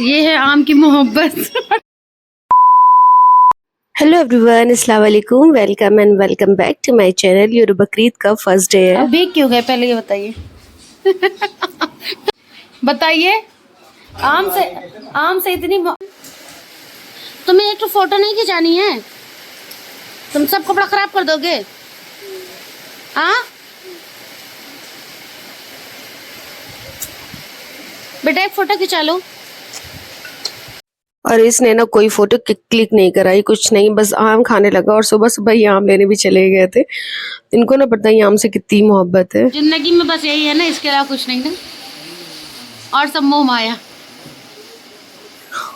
ये है आम की मोहब्बत। हेलो एवरीवन, अस्सलाम वालेकुम, welcome and welcome back to my channel. ये बकरीद का फर्स्ट डे है। अब भीग क्यों गए पहले ये बताइए। बताइए आम से इतनी तुम्हें एक तो फोटो नहीं खिंचानी है, तुम सब कपड़ा खराब कर दोगे। हाँ बेटा एक फोटो खिंचा लो। और इसने ना कोई फोटो क्लिक नहीं कराई, कुछ नहीं, बस आम खाने लगा। और सुबह सुबह ये आम लेने भी चले गए थे। इनको ना पता है आम से कितनी मोहब्बत है। जिंदगी में बस यही है ना, इसके अलावा कुछ नहीं ना, और सब मोह माया।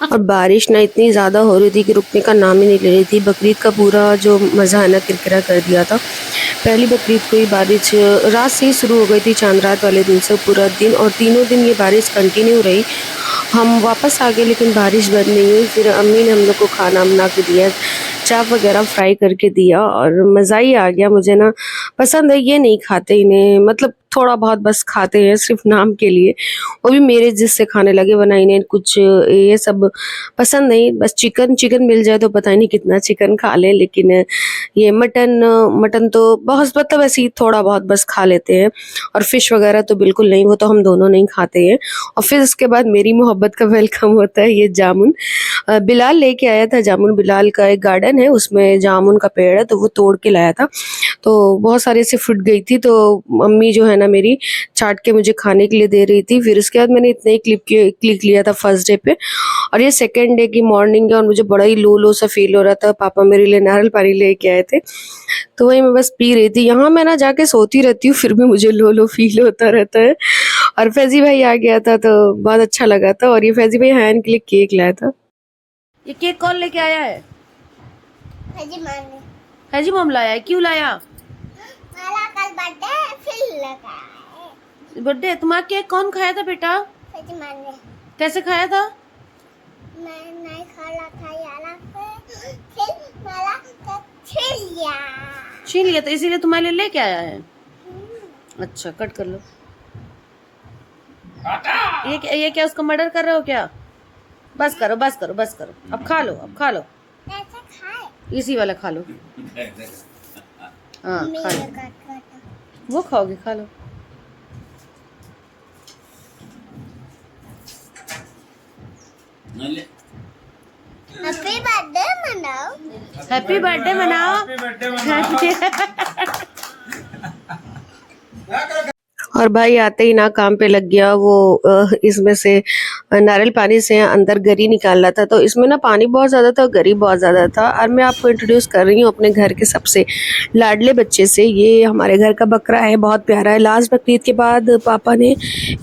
और बारिश ना इतनी ज़्यादा हो रही थी कि रुकने का नाम ही नहीं ले रही थी। बकरीद का पूरा जो मज़ा है ना किरकिरा कर दिया था। पहली बकरीद को ही बारिश रात से ही शुरू हो गई थी, चांद रात वाले दिन से पूरा दिन, और तीनों दिन ये बारिश कंटिन्यू रही। हम वापस आ गए लेकिन बारिश बंद नहीं हुई। फिर अम्मी ने हम लोग को खाना बना के दिया, चाप वगैरह फ्राई करके दिया, और मज़ा ही आ गया। मुझे ना पसंद है, ये नहीं खाते इन्हें, मतलब थोड़ा बहुत बस खाते हैं सिर्फ नाम के लिए। वो भी मेरे जिससे खाने लगे, वरना इन्हें कुछ ये सब पसंद नहीं। बस चिकन चिकन मिल जाए तो पता ही नहीं कितना चिकन खा ले, लेकिन ये मटन तो बहुत, मतलब ऐसे ही थोड़ा बहुत बस खा लेते हैं। और फिश वगैरह तो बिल्कुल नहीं, वो तो हम दोनों नहीं खाते हैं। और फिर उसके बाद मेरी मोहब्बत का वेलकम होता है ये जामुन। बिलाल लेके आया था जामुन। बिलाल का एक गार्डन है, उसमें जामुन का पेड़ है, तो वो तोड़ के लाया था। तो बहुत सारे से फुट गई थी, तो मम्मी जो है ना मेरी चाट के मुझे खाने के लिए दे रही थी। फिर उसके बाद मैंने इतना ही क्लिक लिया था फर्स्ट डे पे। और ये सेकंड डे की मॉर्निंग है और मुझे बड़ा ही लो लो सा फील हो रहा था। पापा मेरे लिए नारियल पानी लेके आए थे, तो वही मैं बस पी रही थी। यहाँ मैं ना जाके सोती रहती हूँ, फिर भी मुझे लो लो फील होता रहता है। और फैजी भाई आ गया था तो बहुत अच्छा लगा था। और ये फैजी भाई हैंड के लिए केक लाया था। ये केक कौन लेके आया है? हैजी मॉम लाया है। क्यों लाया? मेरा कल बर्थडे फिर लगा है। बर्थडे तुम्हारा केक कौन खाया था बेटा? मैंने कैसे खाया था? मैं नहीं खाया था यार, फिर मेरा तो छीन लिया। छीन लिया, तो इसीलिए तुम्हारे लिए लेके आया है। अच्छा कट कर लो। ये क्या उसका मर्डर कर रहे हो क्या? बस करो बस करो बस करो, अब खा लो, अब खा लो। कैसे खाए? इसी वाला खा लो। हाँ खा लो, वो खाओगे, खा लो। हैप्पी बर्थडे मनाओ। हैप्पी बर्थडे मनाओ। और भाई आते ही ना काम पे लग गया। वो इसमें से नारियल पानी से अंदर गरी निकाल रहा था। तो इसमें ना पानी बहुत ज़्यादा था, गरी बहुत ज़्यादा था। और मैं आपको इंट्रोड्यूस कर रही हूँ अपने घर के सबसे लाडले बच्चे से। ये हमारे घर का बकरा है, बहुत प्यारा है। लास्ट बकरीद के बाद पापा ने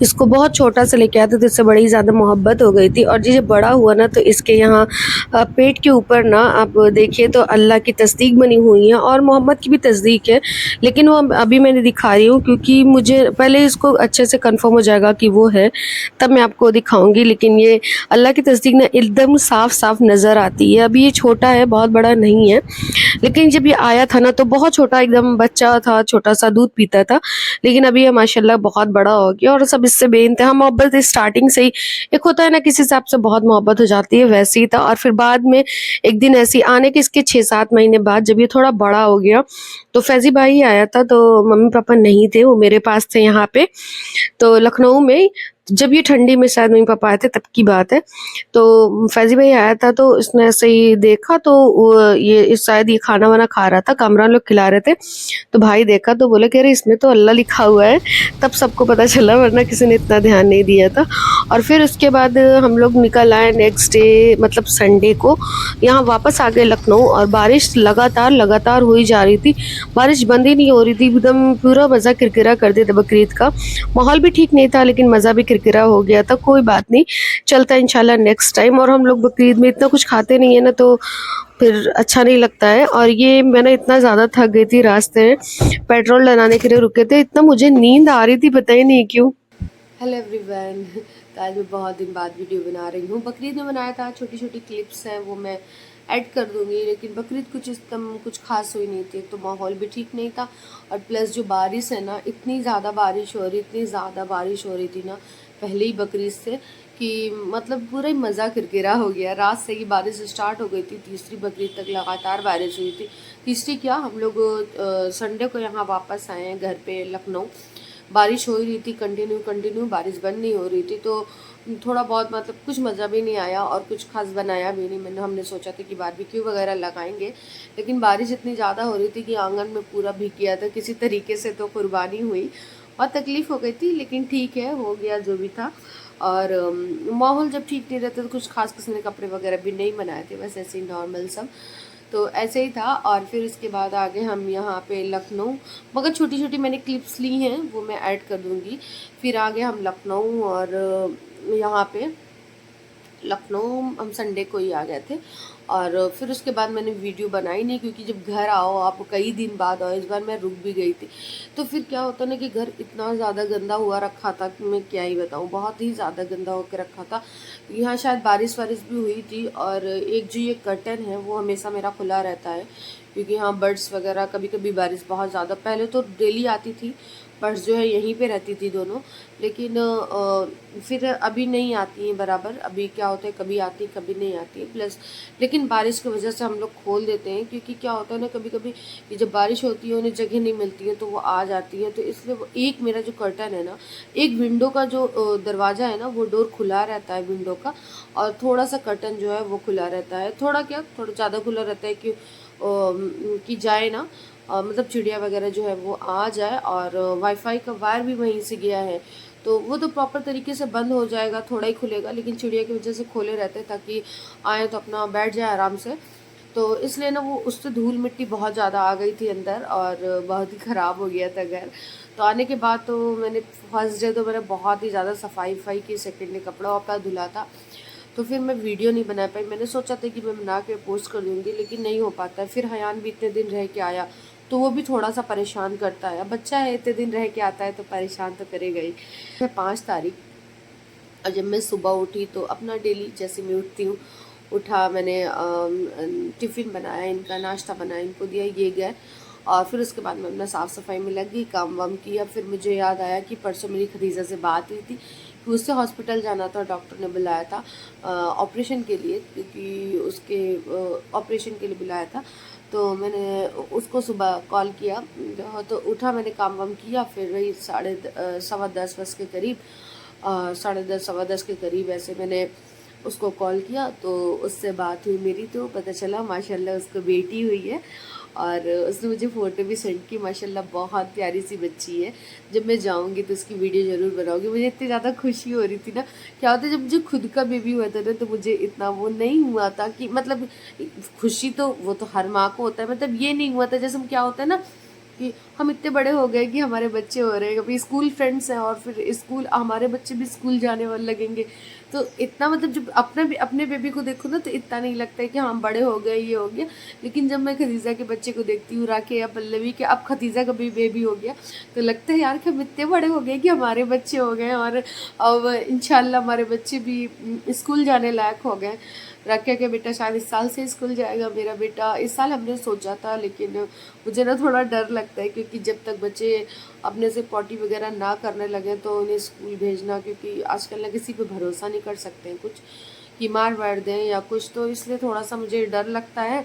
इसको बहुत छोटा सा लेके आया था, तो इससे बड़ी ज़्यादा मोहब्बत हो गई थी। और जब बड़ा हुआ ना, तो इसके यहाँ पेट के ऊपर ना आप देखिए तो अल्लाह की तस्दीक बनी हुई है और मोहम्मद की भी तस्दीक है। लेकिन वो अभी मैंने दिखा रही हूँ क्योंकि मुझे पहले इसको अच्छे से कंफर्म हो जाएगा कि वो है, तब मैं आपको दिखाऊंगी। लेकिन ये अल्लाह की तस्दीक ना एकदम साफ साफ नज़र आती है। अभी ये छोटा है, बहुत बड़ा नहीं है। लेकिन जब ये आया था ना तो बहुत छोटा, एकदम बच्चा था, छोटा सा दूध पीता था। लेकिन अभी ये माशाल्लाह बहुत बड़ा हो गया और सब इससे बेइंतहा मोहब्बत स्टार्टिंग से ही। एक होता है ना किसी से आपसे बहुत मोहब्बत हो जाती है, वैसे ही था। और फिर बाद में एक दिन ऐसी आने के इसके 6-7 महीने बाद जब ये थोड़ा बड़ा हो गया, तो फैजी भाई आया था। तो मम्मी पापा नहीं थे, वो मेरे पास थे यहाँ पे, तो लखनऊ में। जब ये ठंडी में शायद मम्मी पापा आए थे, तब की बात है। तो फैजी भाई आया था, तो उसने ऐसे ही देखा, तो ये शायद ये खाना वाना खा रहा था, कामरान लोग खिला रहे थे। तो भाई देखा तो बोले कि अरे इसमें तो अल्लाह लिखा हुआ है। तब सबको पता चला, वरना किसी ने इतना ध्यान नहीं दिया था। और फिर उसके बाद हम लोग निकल आए नेक्स्ट डे, मतलब संडे को यहाँ वापस आ गए लखनऊ। और बारिश लगातार लगातार हुई जा रही थी, बारिश बंद ही नहीं हो रही थी। एकदम पूरा मज़ा किरकिरा कर दिया था बकरीद का। माहौल भी ठीक नहीं था, लेकिन मज़ा भी किरकिरा हो गया था। कोई बात नहीं, चलता है इंशाल्लाह नेक्स्ट टाइम। और हम लोग बकरीद में इतना कुछ खाते नहीं है ना, तो फिर अच्छा नहीं लगता है। और ये मैंने इतना ज़्यादा थक गई थी, रास्ते में पेट्रोल डलाने के लिए रुके थे, इतना मुझे नींद आ रही थी, पता ही नहीं क्यों। हेलो एवरीवन, आज मैं बहुत दिन बाद वीडियो बना रही हूँ। बकरीद में बनाया था, छोटी छोटी क्लिप्स हैं, वो मैं ऐड कर दूँगी। लेकिन बकरीद कुछ खास हुई नहीं थी, तो माहौल भी ठीक नहीं था। और प्लस जो बारिश है ना, इतनी ज़्यादा बारिश हो रही, इतनी ज़्यादा बारिश हो रही थी ना पहले ही बकरीद से, कि मतलब पूरा ही मज़ा किरकिरा हो गया। रात से ही बारिश स्टार्ट हो गई थी, तीसरी बकरीद तक लगातार बारिश हुई थी। तीसरी क्या, हम लोग संडे को यहाँ वापस आए हैं घर पे लखनऊ। बारिश हो ही रही थी, कंटिन्यू कंटिन्यू बारिश बंद नहीं हो रही थी, तो थोड़ा बहुत मतलब कुछ मज़ा भी नहीं आया और कुछ खास बनाया भी नहीं। हमने सोचा था कि बारबेक्यू वगैरह लगाएंगे, लेकिन बारिश इतनी ज़्यादा हो रही थी कि आंगन में पूरा भीग गया था। किसी तरीके से तो कुर्बानी हुई, बहुत तकलीफ़ हो गई थी, लेकिन ठीक है, हो गया जो भी था। और माहौल जब ठीक नहीं रहता तो कुछ खास किसी ने कपड़े वगैरह भी नहीं बनाए थे, बस ऐसे ही नॉर्मल सब, तो ऐसे ही था। और फिर उसके बाद आगे हम यहाँ पे लखनऊ, मगर छोटी छोटी मैंने क्लिप्स ली हैं, वो मैं ऐड कर दूँगी। फिर आगे हम लखनऊ, और यहाँ पे लखनऊ हम संडे को ही आ गए थे। और फिर उसके बाद मैंने वीडियो बनाई नहीं, क्योंकि जब घर आओ आप कई दिन बाद आओ, इस बार मैं रुक भी गई थी, तो फिर क्या होता ना कि घर इतना ज़्यादा गंदा हुआ रखा था कि मैं क्या ही बताऊँ, बहुत ही ज़्यादा गंदा होकर रखा था। यहाँ शायद बारिश वारिश भी हुई थी। और एक जो ये कर्टन है वो हमेशा मेरा खुला रहता है, क्योंकि यहाँ बर्ड्स वगैरह, कभी कभी बारिश बहुत ज़्यादा, पहले तो डेली आती थी, बर्ड्स जो है यहीं पे रहती थी दोनों, लेकिन फिर अभी नहीं आती हैं बराबर। अभी क्या होता है, कभी आती कभी नहीं आती, प्लस लेकिन बारिश की वजह से हम लोग खोल देते हैं, क्योंकि क्या होता है ना, कभी कभी कि जब बारिश होती है उन्हें जगह नहीं मिलती है तो वो आ जाती है, तो इसलिए वो एक मेरा जो कर्टन है ना, एक विंडो का जो दरवाज़ा है ना, वो डोर खुला रहता है विंडो का, और थोड़ा सा कर्टन जो है वो खुला रहता है, थोड़ा क्या, थोड़ा ज़्यादा खुला रहता है कि जाए ना, मतलब चिड़िया वगैरह जो है वो आ जाए। और वाईफाई का वायर भी वहीं से गया है, तो वो तो प्रॉपर तरीके से बंद हो जाएगा, थोड़ा ही खुलेगा, लेकिन चिड़िया की वजह से खोले रहते हैं ताकि आए तो अपना बैठ जाए आराम से। तो इसलिए ना वो उससे धूल मिट्टी बहुत ज़्यादा आ गई थी अंदर, और बहुत ही ख़राब हो गया था घर। तो आने के बाद तो मैंने फर्स्ट डे तो मैंने बहुत ही ज़्यादा सफाई वफाई की, सेकेंड डे कपड़ा वपड़ा धुला था, तो फिर मैं वीडियो नहीं बना पाई। मैंने सोचा था कि मैं बना के पोस्ट कर दूँगी, लेकिन नहीं हो पाता है। फिर हयान भी इतने दिन रह के आया, तो वो भी थोड़ा सा परेशान करता है। बच्चा है, इतने दिन रह के आता है तो परेशान तो करेगा ही। मैं 5 तारीख, और जब मैं सुबह उठी तो अपना डेली जैसे मैं उठती हूँ, उठा मैंने टिफ़िन बनाया, इनका नाश्ता बनाया, इनको दिया, ये गए। और फिर उसके बाद मैं अपना साफ़ सफाई में लग गई, काम वाम किया। फिर मुझे याद आया कि परसों मेरी खदीजा से बात हुई थी कि उससे हॉस्पिटल जाना था, डॉक्टर ने बुलाया था ऑपरेशन के लिए, क्योंकि उसके ऑपरेशन के लिए बुलाया था। तो मैंने उसको सुबह कॉल किया, तो उठा, मैंने काम वाम किया। फिर वही 10:30 बजे के करीब, 10:30 सवा 10 के करीब ऐसे मैंने उसको कॉल किया, तो उससे बात हुई मेरी, तो पता चला माशाल्लाह उसको बेटी हुई है। और उसने मुझे फ़ोटो भी सेंड की, माशाल्लाह बहुत प्यारी सी बच्ची है। जब मैं जाऊंगी तो उसकी वीडियो ज़रूर बनाऊंगी। मुझे इतनी ज़्यादा खुशी हो रही थी ना, क्या होता है जब मुझे खुद का बेबी हुआ था ना, तो मुझे इतना वो नहीं हुआ था कि मतलब खुशी तो वो तो हर माँ को होता है, मतलब ये नहीं हुआ था जैसे क्या होता है ना कि हम इतने बड़े हो गए कि हमारे बच्चे हो रहे हैं, कभी स्कूल फ्रेंड्स हैं और फिर स्कूल हमारे बच्चे भी स्कूल जाने वाले लगेंगे, तो इतना मतलब जब अपने बेबी को देखो ना तो इतना नहीं लगता है कि हम बड़े हो गए, ये हो गया। लेकिन जब मैं खदीजा के बच्चे को देखती हूँ, राके या पल्लवी के, अब खदीजा का भी बेबी हो गया, तो लगता है यार कि हम इतने बड़े हो गए कि हमारे बच्चे हो गए, और अब इंशाल्लाह हमारे बच्चे भी स्कूल जाने लायक हो गए। राकिया के बेटा शायद इस साल से स्कूल जाएगा, मेरा बेटा इस साल हमने सोचा था, लेकिन मुझे ना थोड़ा डर लगता है, क्योंकि जब तक बच्चे अपने से पॉटी वगैरह ना करने लगे तो उन्हें स्कूल भेजना, क्योंकि आजकल ना किसी पे भरोसा नहीं कर सकते हैं, कुछ कि मार वार दें या कुछ, तो इसलिए थोड़ा सा मुझे डर लगता है।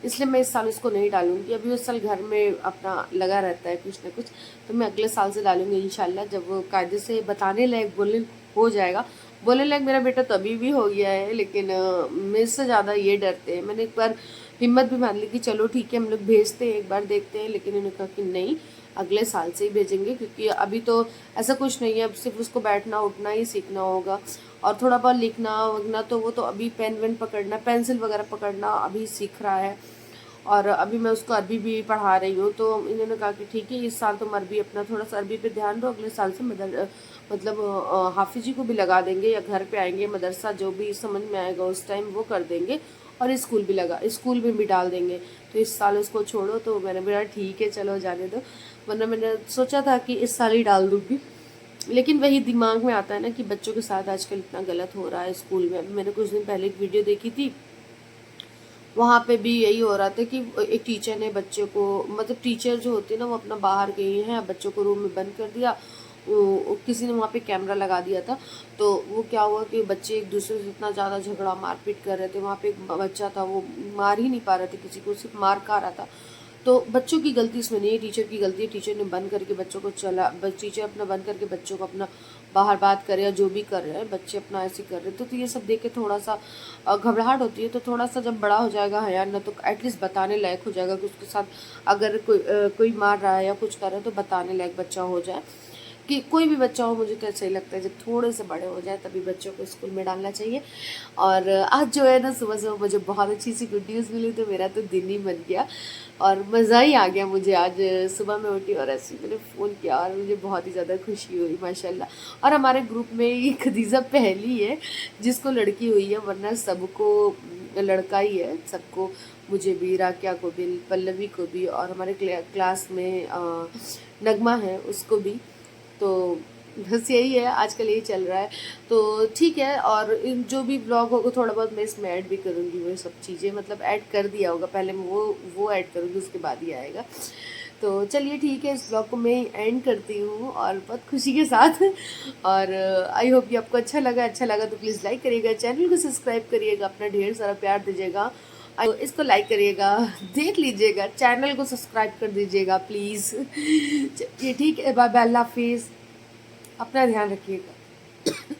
इसलिए मैं इस साल उसको नहीं डालूंगी। अभी उस साल घर में अपना लगा रहता है कुछ ना कुछ, तो मैं अगले साल से डालूंगी इंशाल्लाह, जब वो कायदे से बताने लायक बोलने हो जाएगा। बोलने लायक मेरा बेटा तभी भी हो गया है, लेकिन मेरे से ज़्यादा ये डरते हैं। मैंने एक बार हिम्मत भी मान ली कि चलो ठीक है हम लोग भेजते हैं, एक बार देखते हैं, लेकिन उन्होंने कहा कि नहीं, अगले साल से ही भेजेंगे, क्योंकि अभी तो ऐसा कुछ नहीं है, अब सिर्फ उसको बैठना उठना ही सीखना होगा, और थोड़ा बहुत लिखना वगना तो वो तो अभी पेन वेन पकड़ना, पेंसिल वगैरह पकड़ना अभी सीख रहा है। और अभी मैं उसको अरबी भी पढ़ा रही हूँ, तो इन्होंने कहा कि ठीक है इस साल तुम अरबी अपना थोड़ा सा अरबी पे ध्यान दो, अगले साल से मतलब हाफिजी को भी लगा देंगे, या घर पे आएंगे, मदरसा जो भी समझ में आएगा उस टाइम वो कर देंगे, और स्कूल में भी डाल देंगे। तो इस साल उसको छोड़ो, तो मैंने बोला ठीक है चलो जाने दो, वरना मैंने सोचा था कि इस साल ही डाल दूँगी। लेकिन वही दिमाग में आता है ना कि बच्चों के साथ आजकल इतना गलत हो रहा है स्कूल में। अभी मैंने कुछ दिन पहले एक वीडियो देखी थी, वहाँ पे भी यही हो रहा था कि एक टीचर ने बच्चे को, मतलब टीचर जो होती है ना वो अपना बाहर गई हैं, बच्चों को रूम में बंद कर दिया, किसी ने वहाँ पे कैमरा लगा दिया था। तो वो क्या हुआ कि बच्चे एक दूसरे से इतना ज़्यादा झगड़ा मारपीट कर रहे थे। वहाँ पे एक बच्चा था, वो मार ही नहीं पा रहे थे किसी को, सिर्फ मार खा रहा था। तो बच्चों की गलती इसमें नहीं है, टीचर की गलती है। टीचर ने बंद करके बच्चों को टीचर अपना बंद करके बच्चों को अपना बाहर बात करे या जो भी कर रहे हैं, बच्चे अपना ऐसे कर रहे थे। तो ये सब देख के थोड़ा सा घबराहट होती है। तो थोड़ा सा जब बड़ा हो जाएगा हयान ना, तो एटलीस्ट बताने लायक हो जाएगा कि उसके साथ अगर कोई मार रहा है या कुछ कर रहा है तो बताने लायक बच्चा हो जाए। कि कोई भी बच्चा हो, मुझे तो ऐसा ही लगता है जब थोड़े से बड़े हो जाए तभी बच्चों को स्कूल में डालना चाहिए। और आज जो है ना, सुबह सुबह मुझे बहुत अच्छी सी गुड न्यूज़ मिली, तो मेरा तो दिन ही बन गया और मज़ा ही आ गया मुझे। आज सुबह में उठी और ऐसे मैंने फ़ोन किया और मुझे बहुत ही ज़्यादा खुशी हुई माशाल्लाह। और हमारे ग्रुप में ये खदीजा पहली है जिसको लड़की हुई है, वरना सबको लड़का ही है सबको। मुझे भी, राकिया को भी, पल्लवी को भी, और हमारे क्लास में नगमा है उसको भी। तो बस यही है, आजकल यही चल रहा है। तो ठीक है, और जो भी ब्लॉग होगा थोड़ा बहुत मैं इसमें ऐड भी करूँगी, वो सब चीज़ें मतलब ऐड कर दिया होगा पहले, मैं वो ऐड करूँगी, उसके बाद ही आएगा। तो चलिए ठीक है, इस ब्लॉग को मैं एंड करती हूँ और बहुत खुशी के साथ। और आई होप कि आपको अच्छा लगा तो प्लीज़ लाइक करिएगा, चैनल को सब्सक्राइब करिएगा, अपना ढेर सारा प्यार दीजिएगा। तो इसको लाइक करिएगा, देख लीजिएगा, चैनल को सब्सक्राइब कर दीजिएगा प्लीज़। ये ठीक है, बाय बाय, अल्लाह हाफिज़, अपना ध्यान रखिएगा।